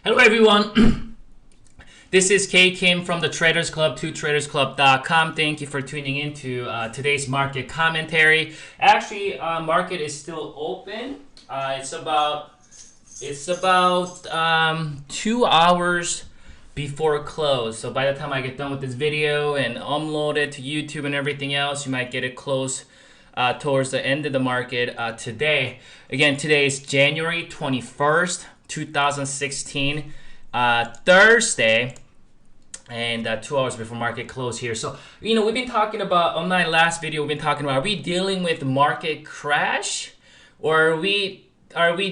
Hello everyone, this is K Kim from the Traders Club, 2tradersclub.com. Thank you for tuning in to today's market commentary. Actually, market is still open. It's about 2 hours before close. So by the time I get done with this video and upload it to YouTube and everything else, you might get it close towards the end of the market today. Again, today is January 21st. 2016 Thursday, and 2 hours before market close here. So we've been talking about on my last video, we've been talking about, are we dealing with market crash, or are we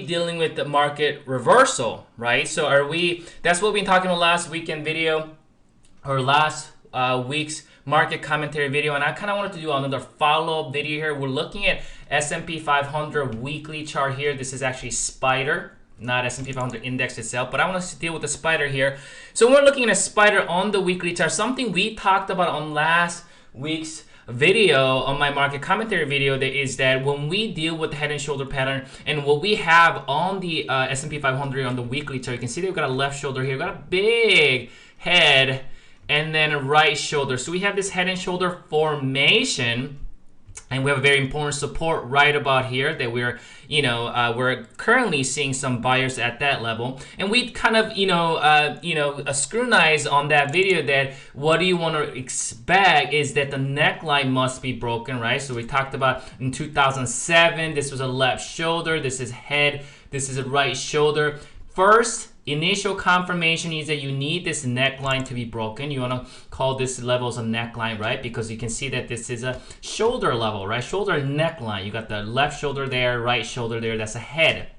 dealing with the market reversal, right? So that's what we've been talking about last weekend video, or last week's market commentary video, and I kind of wanted to do another follow-up video here. We're looking at S&P 500 weekly chart here. This is actually Spider, not S&P 500 index itself, but I want to deal with the Spider here. So when we're looking at a Spider on the weekly chart, something we talked about on last week's video, on my market commentary video, that is that when we deal with the head and shoulder pattern, and what we have on the S&P 500 on the weekly chart, you can see that we've got a left shoulder here, we've got a big head, and then a right shoulder. So we have this head and shoulder formation, and we have a very important support right about here that we're currently seeing some buyers at that level. And we kind of scrutinize on that video that what do you want to expect is that the neckline must be broken, right? So we talked about in 2007, this was a left shoulder, this is head, this is a right shoulder. First initial confirmation is that you need this neckline to be broken. You want to call this level as a neckline, right? Because you can see that this is a shoulder level, right? Shoulder neckline. You got the left shoulder there, right shoulder there. That's a head,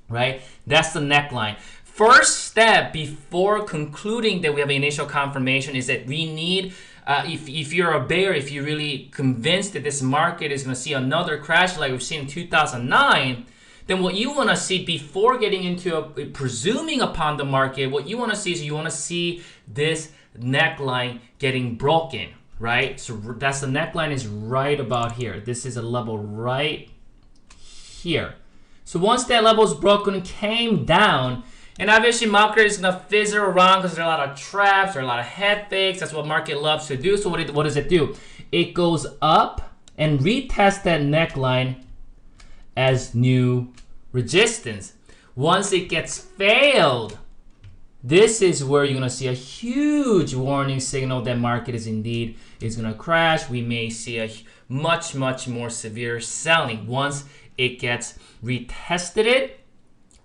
right? That's the neckline. First step before concluding that we have an initial confirmation is that we need, if you're a bear, if you're really convinced that this market is going to see another crash like we've seen in 2009, then what you want to see before getting into presuming upon the market, what you want to see is you want to see this neckline getting broken, right? So that's the neckline is right about here. This is a level right here. So once that level is broken, came down, and obviously market is going to fizzle around because there are a lot of traps, there are a lot of head fakes. That's what market loves to do. So what does it do? It goes up and retests that neckline as new resistance. Once it gets failed, this is where you're going to see a huge warning signal that market is going to crash. We may see a much more severe selling once it gets retested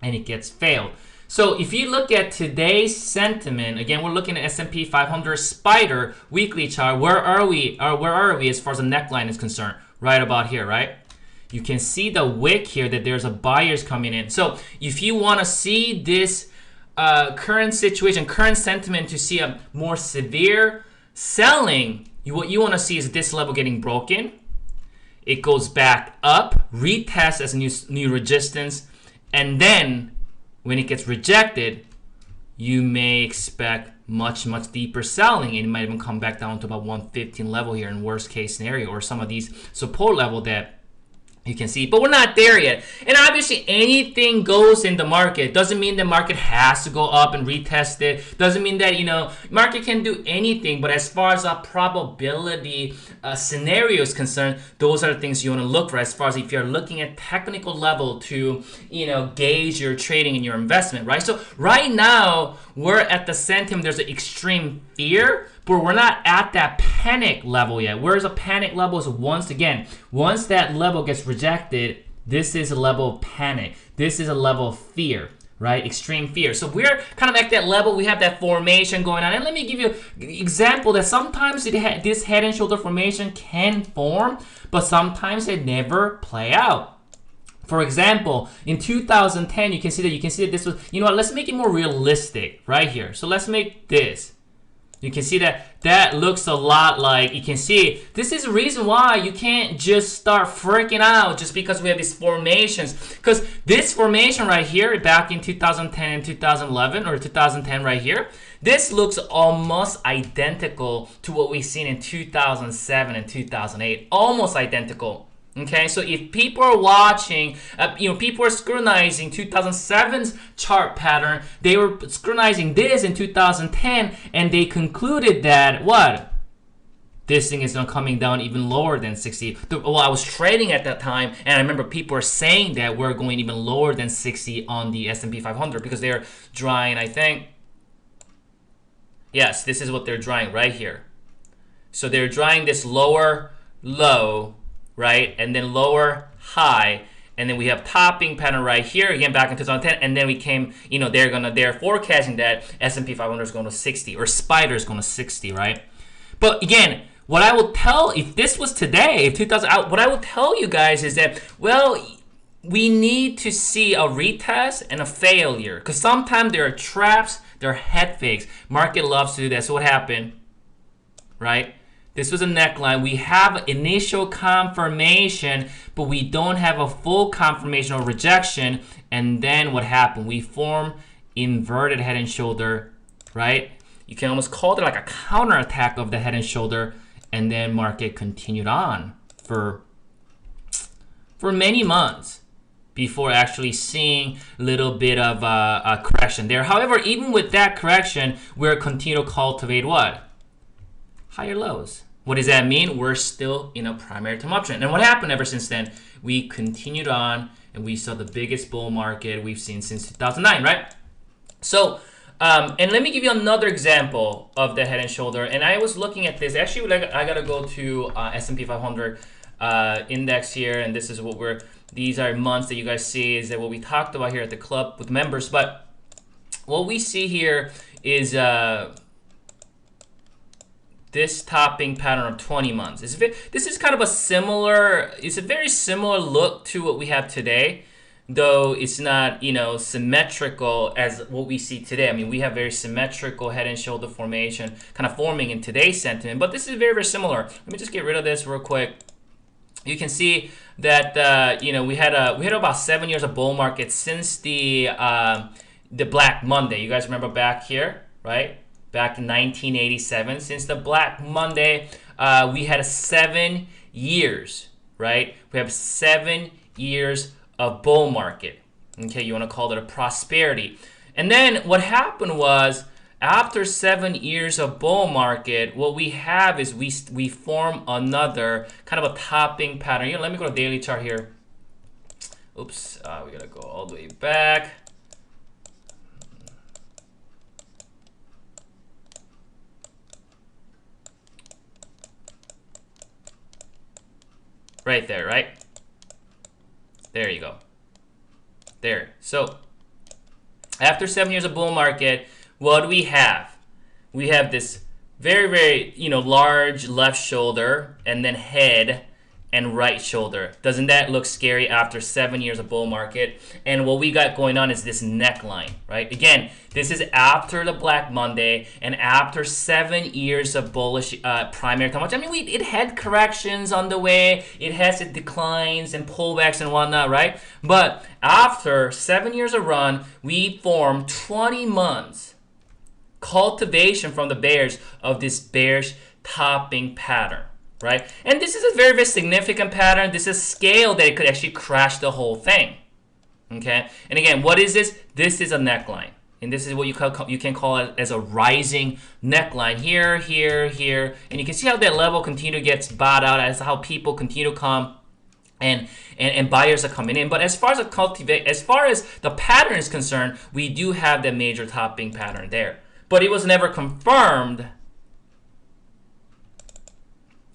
and it gets failed. So if you look at today's sentiment, again, we're looking at S&P 500 Spider weekly chart. Where are we as far as the neckline is concerned? Right about here, right? You can see the wick here that there's a buyers coming in. So if you want to see this current situation, current sentiment to see a more severe selling, what you want to see is this level getting broken. It goes back up, retests as new resistance, and then when it gets rejected, you may expect much deeper selling, and it might even come back down to about 115 level here in worst case scenario, or some of these support level that you can see, but we're not there yet. And obviously anything goes in the market. Doesn't mean the market has to go up and retest it. Doesn't mean that, market can do anything. But as far as a probability scenario is concerned, those are the things you want to look for. As far as if you're looking at technical level to, gauge your trading and your investment, right? So right now we're at the sentiment. There's an extreme fear, but we're not at that panic level yet. Whereas a panic level is once that level gets rejected, this is a level of panic. This is a level of fear, right? Extreme fear. So we're kind of at that level. We have that formation going on. And let me give you an example that sometimes this head and shoulder formation can form, but sometimes it never play out. For example, in 2010, you can see that this was, let's make it more realistic right here. So let's make this. You can see that looks a lot like, you can see, this is the reason why you can't just start freaking out just because we have these formations. Because this formation right here, back in 2010 and 2011, or 2010 right here, this looks almost identical to what we've seen in 2007 and 2008. Almost identical. Okay, so if people are watching, people are scrutinizing 2007's chart pattern, they were scrutinizing this in 2010, and they concluded that what? This thing is not coming down even lower than 60. Well, I was trading at that time, and I remember people were saying that we're going even lower than 60 on the S&P 500 because they're drawing, I think. Yes, this is what they're drawing right here. So they're drawing this lower low, right, and then lower high, and then we have topping pattern right here again back in 2010, and then we came, they're forecasting that S&P 500 is going to 60 or Spider is going to 60, right? But again, what I will tell, if this was today, if 2000, what I will tell you guys is that, well, we need to see a retest and a failure, because sometimes there are traps, there are head fakes. Market loves to do that. So what happened, right? This was a neckline. We have initial confirmation, but we don't have a full confirmation or rejection. And then what happened? We form inverted head and shoulder, right? You can almost call it like a counterattack of the head and shoulder. And then market continued on for many months before actually seeing a little bit of a correction there. However, even with that correction, we're continue to cultivate what? Higher lows. What does that mean? We're still in a primary time uptrend. And what happened ever since then? We continued on, and we saw the biggest bull market we've seen since 2009, right? So, and let me give you another example of the head and shoulder. And I was looking at this. Actually, like, I gotta go to S&P 500 index here, and this is what these are months that you guys see, is that what we talked about here at the club with members. But what we see here is this topping pattern of 20 months. This is kind of it's a very similar look to what we have today, though it's not, symmetrical as what we see today. I mean, we have very symmetrical head and shoulder formation kind of forming in today's sentiment, but this is very, very similar. Let me just get rid of this real quick. You can see that, we had about 7 years of bull market since the Black Monday. You guys remember back here, right? Back in 1987, since the Black Monday, we had 7 years, right? We have 7 years of bull market. Okay, you want to call it a prosperity. And then what happened was, after 7 years of bull market, what we have is we form another kind of a topping pattern. Let me go to daily chart here. Oops, we gotta go all the way back. Right there, right? There you go. There. So, after 7 years of bull market, what do we have? We have this very, very, large left shoulder, and then head and right shoulder. Doesn't that look scary after 7 years of bull market? And what we got going on is this neckline, right? Again, this is after the Black Monday and after 7 years of bullish primary time. I mean, it had corrections on the way. It has its declines and pullbacks and whatnot, right? But after 7 years of run, we formed 20 months cultivation from the bears of this bearish topping pattern. Right? And this is a very, very significant pattern. This is scale that it could actually crash the whole thing. Okay? And again, what is this? This is a neckline. And this is what you can call it as a rising neckline. Here, here, here. And you can see how that level continue to get bought out, as how people continue to come and buyers are coming in. But as far as the pattern is concerned, we do have the major topping pattern there. But it was never confirmed,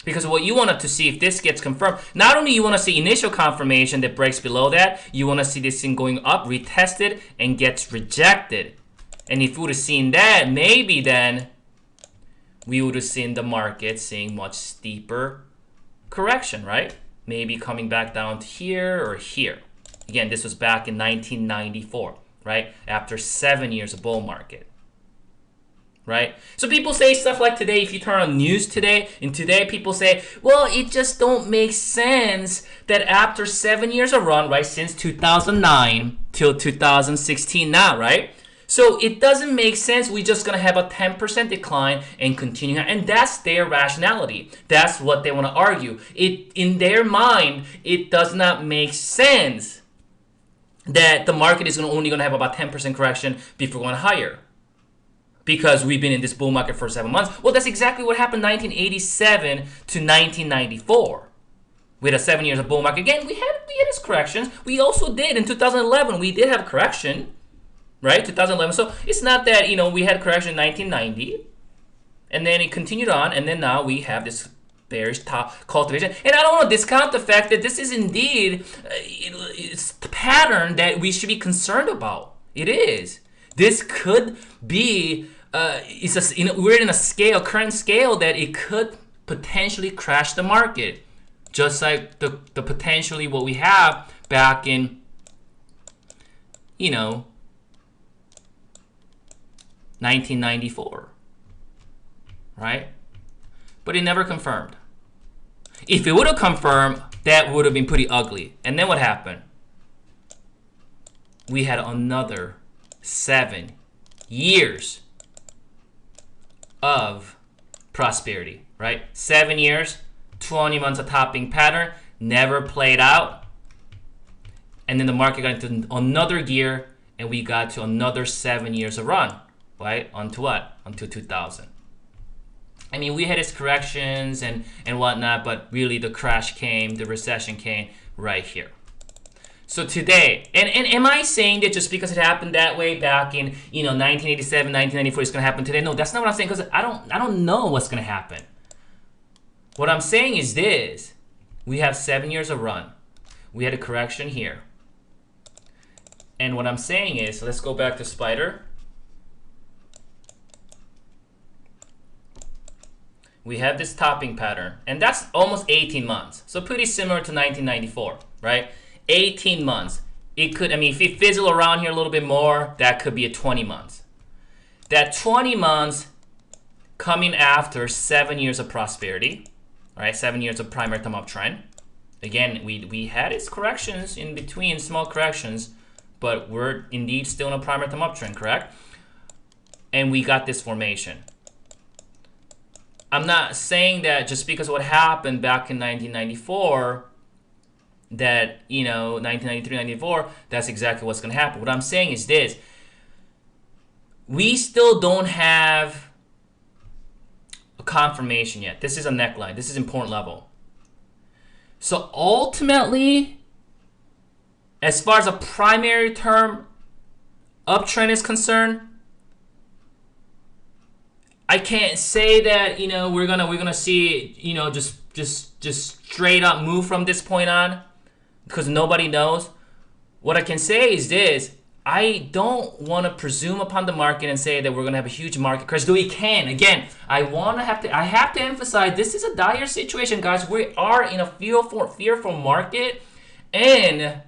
because what you want to see, if this gets confirmed, not only you want to see initial confirmation that breaks below that, you want to see this thing going up, retested, and gets rejected. And if we would have seen that, maybe then we would have seen the market seeing much steeper correction, right? Maybe coming back down to here or here. Again, this was back in 1994, right? After 7 years of bull market. Right? So people say stuff like today, if you turn on news today, and today people say, well, it just don't make sense that after 7 years of run, right, since 2009 till 2016 now, right? So it doesn't make sense. We're just gonna have a 10% decline and continue, and that's their rationality. That's what they want to argue. It in their mind, it does not make sense that the market is only gonna have about 10% correction before going higher, because we've been in this bull market for 7 months. Well, that's exactly what happened 1987 to 1994. We had a 7 years of bull market. Again, we had these corrections. We also did in 2011. We did have a correction, right? 2011. So it's not that, we had correction in 1990, and then it continued on, and then now we have this bearish top cultivation. And I don't want to discount the fact that this is indeed it's the pattern that we should be concerned about. It is. This could be we're in a current scale that it could potentially crash the market, just like the potentially what we have back in 1994, right? But it never confirmed. If it would have confirmed, that would have been pretty ugly. And then what happened? We had another 7 years of prosperity, right? 7 years, 20 months of topping pattern, never played out. And then the market got into another gear, and we got to another 7 years of run, right? Onto what? Until 2000. I mean, we had its corrections and whatnot, but really the crash came, the recession came right here. So today, and am I saying that just because it happened that way back in 1987, 1994, it's gonna happen today? No, that's not what I'm saying, because I don't know what's gonna happen. What I'm saying is this: we have 7 years of run. We had a correction here, and what I'm saying is, let's go back to Spider. We have this topping pattern, and that's almost 18 months. So pretty similar to 1994, right? 18 months. It could, if it fizzle around here a little bit more, that could be a 20 months. That 20 months coming after 7 years of prosperity, right? 7 years of primary thumb uptrend. Again, we had its corrections in between, small corrections, but we're indeed still in a primary thumb uptrend, correct? And we got this formation. I'm not saying that just because what happened back in 1994, that 1993, 94, that's exactly what's going to happen. What I'm saying is this: we still don't have a confirmation yet. This is a neckline. This is important level. So ultimately, as far as a primary term uptrend is concerned, I can't say that we're gonna see just straight up move from this point on, because nobody knows. What I can say is this: I don't want to presume upon the market and say that we're gonna have a huge market crash. Though we can. Again, I have to emphasize, this is a dire situation, guys. We are in a fearful market, and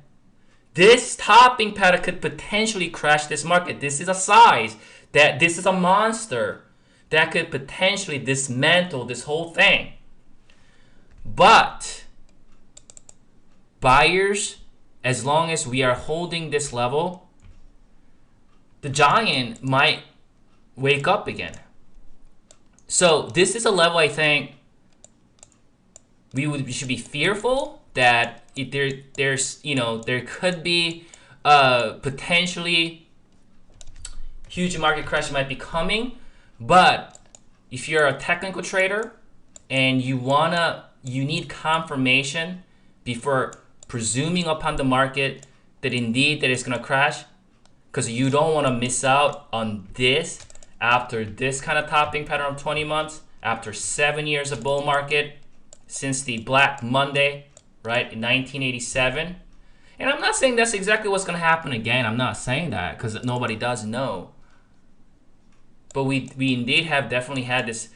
this topping pattern could potentially crash this market. This is a size that this is a monster that could potentially dismantle this whole thing. But buyers, as long as we are holding this level, the giant might wake up again. So this is a level I think we should be fearful that there could be potentially huge market crash might be coming. But if you're a technical trader and you need confirmation before presuming upon the market that indeed that it's gonna crash, because you don't want to miss out on this after this kind of topping pattern of 20 months, after 7 years of bull market since the Black Monday, right, in 1987. And I'm not saying that's exactly what's gonna happen again. I'm not saying that, because nobody does know. But we indeed have definitely had this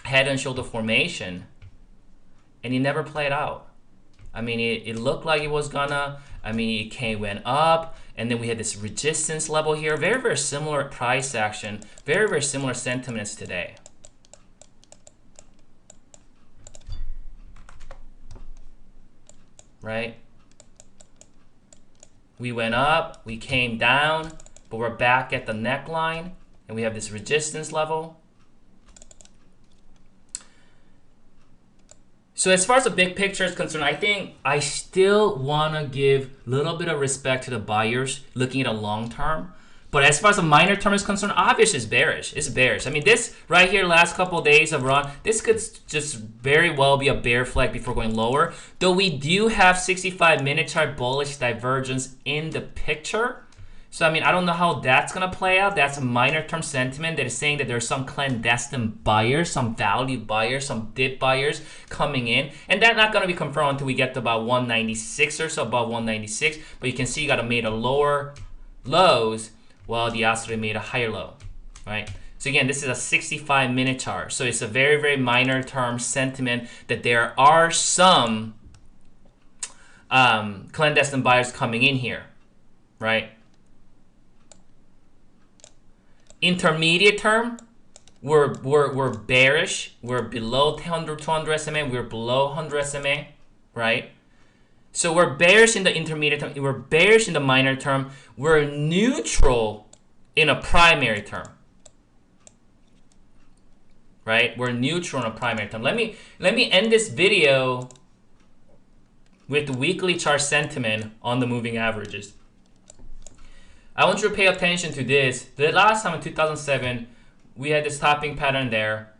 head and shoulder formation, and it never played out. I mean, it looked like it was gonna. I mean, went up, and then we had this resistance level here. Very, very similar price action. Very, very similar sentiments today. Right? We went up, we came down, but we're back at the neckline, and we have this resistance level. So as far as the big picture is concerned, I think I still want to give a little bit of respect to the buyers looking at a long term. But as far as the minor term is concerned, obviously it's bearish. It's bearish. I mean, this right here, last couple of days of run, this could just very well be a bear flag before going lower. Though we do have 65-minute chart bullish divergence in the picture. So, I mean, I don't know how that's going to play out. That's a minor term sentiment that is saying that there's some clandestine buyers, some value buyers, some dip buyers coming in. And that's not going to be confirmed until we get to about 196 or so, above 196. But you can see you got to made a lower lows while the oscillator made a higher low, right? So again, this is a 65-minute chart. So it's a very, very minor term sentiment that there are some clandestine buyers coming in here, right? Intermediate term, we're bearish. We're below 200 SMA. We're below 100 SMA, right? So we're bearish in the intermediate term. We're bearish in the minor term. We're neutral in a primary term, right? We're neutral in a primary term. Let me end this video with the weekly chart sentiment on the moving averages. I want you to pay attention to this. The last time in 2007, we had this topping pattern there.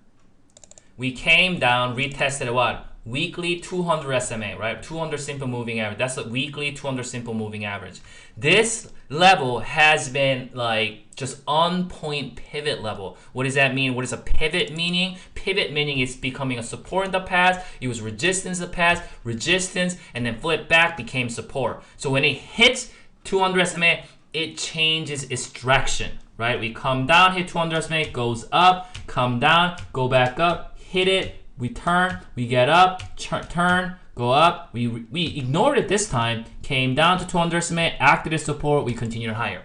We came down, retested what? Weekly 200 SMA, right? 200 simple moving average. That's a weekly 200 simple moving average. This level has been like just on point pivot level. What does that mean? What is a pivot meaning? Pivot meaning it's becoming a support in the past. It was resistance in the past, resistance, and then flip back, became support. So when it hits 200 SMA, it changes its direction, right? We come down, hit 200 SMA, goes up, come down, go back up, hit it, we turn, we get up, turn, go up. We ignored it this time, came down to 200 SMA, acted as support, we continued higher.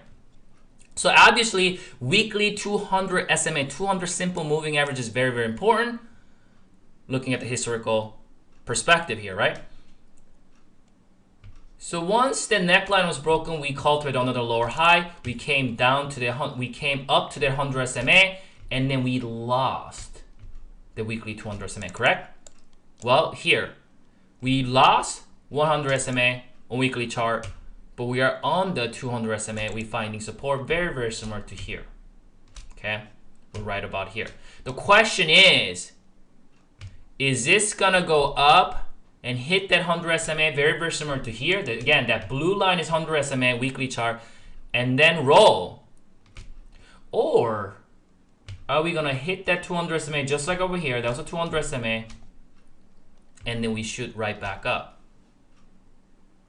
So obviously, weekly 200 SMA, 200 simple moving average is very, very important. Looking at the historical perspective here, right? So once the neckline was broken, we cultivated another lower high. We came down to we came up to the 100 SMA, and then we lost the weekly 200 SMA, correct? Well, here, we lost 100 SMA on weekly chart, but we are on the 200 SMA. We're finding support very, very similar to here, okay? We're right about here. The question is this gonna go up and hit that 100 SMA, very, very similar to here? Again, that blue line is 100 SMA weekly chart, and then roll? Or are we gonna hit that 200 SMA just like over here? That was a 200 SMA, and then we shoot right back up,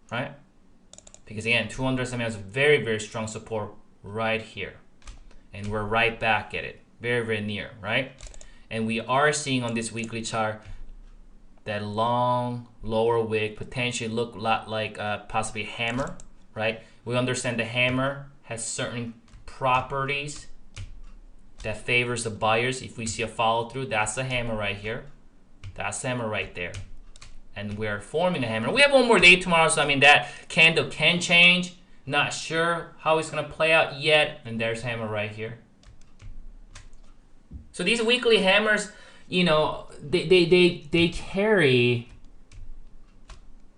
right? Because again, 200 SMA has very, very strong support right here, and we're right back at it, very, very near, right? And we are seeing on this weekly chart that long lower wick potentially look a lot like possibly a hammer, right? We understand the hammer has certain properties that favors the buyers. If we see a follow through, that's the hammer right here. That's the hammer right there. And we're forming a hammer. We have one more day tomorrow, so I mean that candle can change. Not sure how it's gonna play out yet. And there's hammer right here. So these weekly hammers, you know, they carry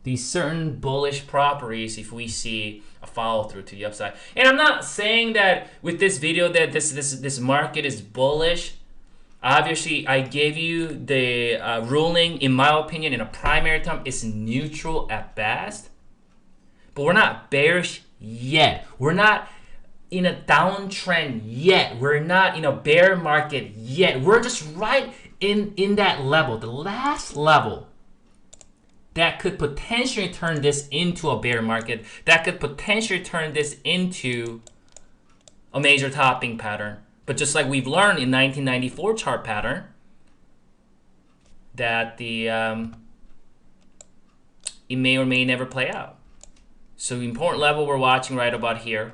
these certain bullish properties if we see a follow through to the upside. And I'm not saying that with this video that this market is bullish. Obviously, I gave you the ruling, in my opinion, in a primary term, it's neutral at best. But we're not bearish yet. We're not in a downtrend yet. We're not in a bear market yet. We're just right in that level, the last level that could potentially turn this into a bear market, that could potentially turn this into a major topping pattern. But just like we've learned in 1994 chart pattern, that it may or may never play out. So the important level we're watching right about here.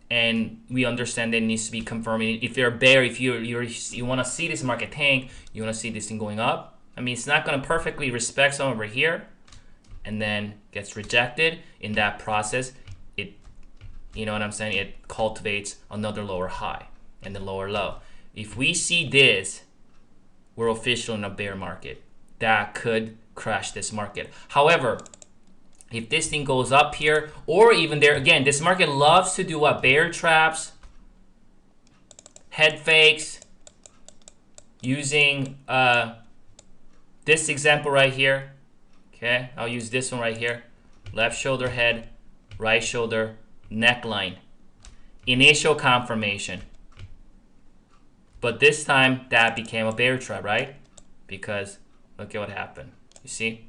And we understand that it needs to be confirming. If you're a bear, if you want to see this market tank, you want to see this thing going up. I mean, it's not going to perfectly respect some over here. and then gets rejected. In that process, it, you know what I'm saying, it cultivates another lower high and the lower low. If we see this, we're officially in a bear market. That could crash this market. However, if this thing goes up here, or even there, again, this market loves to do what? Bear traps, head fakes, using this example right here. Okay, I'll use this one right here. Left shoulder head, right shoulder neckline. Initial confirmation. But this time, that became a bear trap, right? Because look at what happened. You see?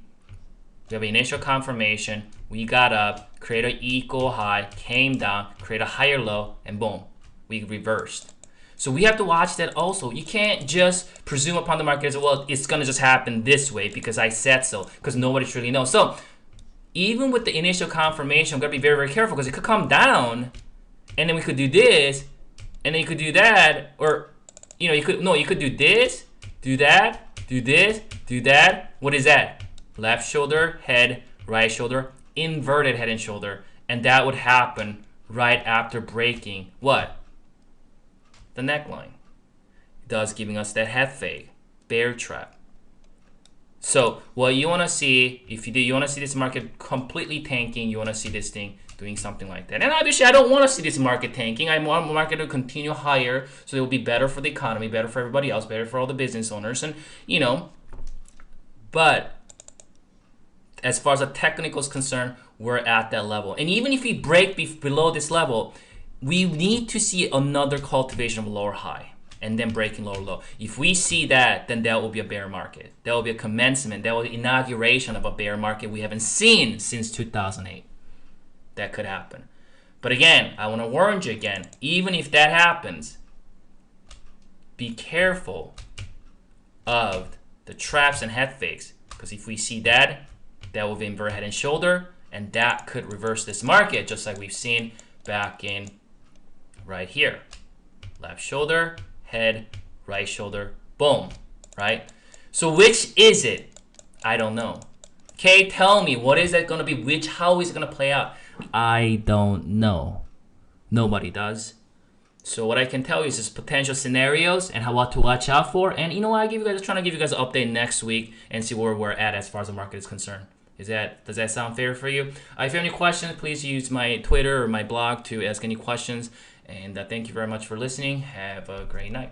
We have initial confirmation. We got up, create an equal high, came down, create a higher low, and boom, we reversed. So we have to watch that also. You can't just presume upon the market as well, it's going to just happen this way because I said so, because nobody truly knows. So even with the initial confirmation, I'm going to be very, very careful because it could come down, and then we could do this, and then you could do that, or, you know, you could do this, do that, do this, do that. What is that? Left shoulder, head, right shoulder, inverted head and shoulder. And that would happen right after breaking what? The neckline. Thus giving us that head fake, bear trap. So what you want to see, if you want to see this market completely tanking, you want to see this thing doing something like that. And obviously, I don't want to see this market tanking. I want the market to continue higher, so it will be better for the economy, better for everybody else, better for all the business owners, and you know. But as far as the technical is concerned, we're at that level. And even if we break below this level, we need to see another cultivation of lower high and then breaking lower low. If we see that, then that will be a bear market. That will be a commencement. That will be inauguration of a bear market we haven't seen since 2008. That could happen. But again, I want to warn you again, even if that happens, be careful of the traps and head fakes. Because if we see that, that will be invert head and shoulder, and that could reverse this market, just like we've seen back in right here. Left shoulder, head, right shoulder, boom, right? So which is it? I don't know. Okay, tell me, what is that going to be? How is it going to play out? I don't know. Nobody does. So what I can tell you is just potential scenarios and what to watch out for. And you know what? I'm trying to give you guys an update next week and see where we're at as far as the market is concerned. Does that sound fair for you? If you have any questions, please use my Twitter or my blog to ask any questions. And thank you very much for listening. Have a great night.